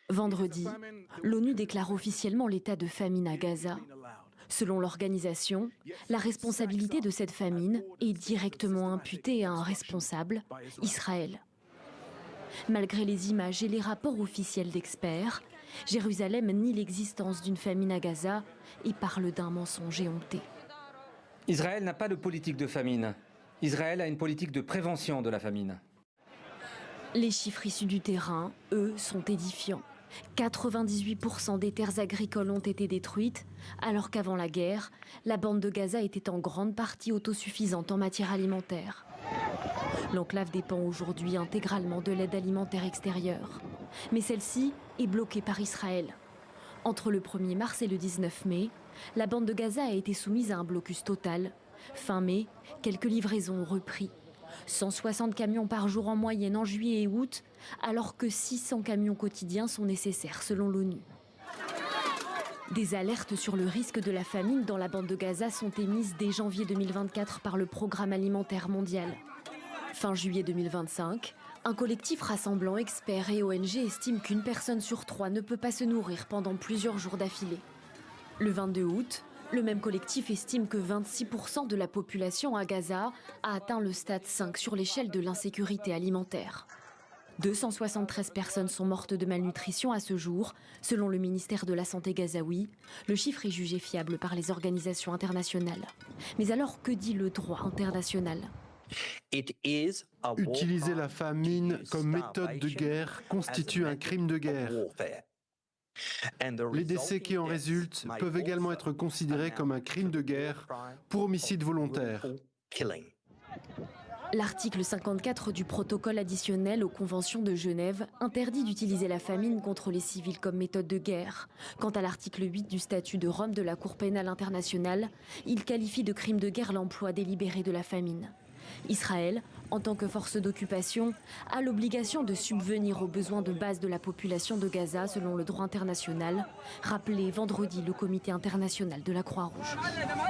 Vendredi, l'ONU déclare officiellement l'état de famine à Gaza. Selon l'organisation, la responsabilité de cette famine est directement imputée à un responsable, Israël. Malgré les images et les rapports officiels d'experts, Jérusalem nie l'existence d'une famine à Gaza et parle d'un mensonge éhonté. Israël n'a pas de politique de famine. Israël a une politique de prévention de la famine. Les chiffres issus du terrain, eux, sont édifiants. 98% des terres agricoles ont été détruites, alors qu'avant la guerre, la bande de Gaza était en grande partie autosuffisante en matière alimentaire. L'enclave dépend aujourd'hui intégralement de l'aide alimentaire extérieure. Mais celle-ci est bloquée par Israël. Entre le 1er mars et le 19 mai, la bande de Gaza a été soumise à un blocus total. Fin mai, quelques livraisons ont repris. 160 camions par jour en moyenne en juillet et août, alors que 600 camions quotidiens sont nécessaires selon l'ONU. Des alertes sur le risque de la famine dans la bande de Gaza sont émises dès janvier 2024 par le Programme alimentaire mondial. Fin juillet 2025, un collectif rassemblant experts et ONG estime qu'une personne sur 3 ne peut pas se nourrir pendant plusieurs jours d'affilée. Le 22 août, le même collectif estime que 26% de la population à Gaza a atteint le stade 5 sur l'échelle de l'insécurité alimentaire. 273 personnes sont mortes de malnutrition à ce jour, selon le ministère de la Santé gazaoui. Le chiffre est jugé fiable par les organisations internationales. Mais alors, que dit le droit international ? Utiliser la famine comme méthode de guerre constitue un crime de guerre. Les décès qui en résultent peuvent également être considérés comme un crime de guerre pour homicide volontaire. L'article 54 du protocole additionnel aux conventions de Genève interdit d'utiliser la famine contre les civils comme méthode de guerre. Quant à l'article 8 du statut de Rome de la Cour pénale internationale, il qualifie de crime de guerre l'emploi délibéré de la famine. Israël, en tant que force d'occupation, a l'obligation de subvenir aux besoins de base de la population de Gaza selon le droit international, rappelé vendredi le Comité international de la Croix-Rouge.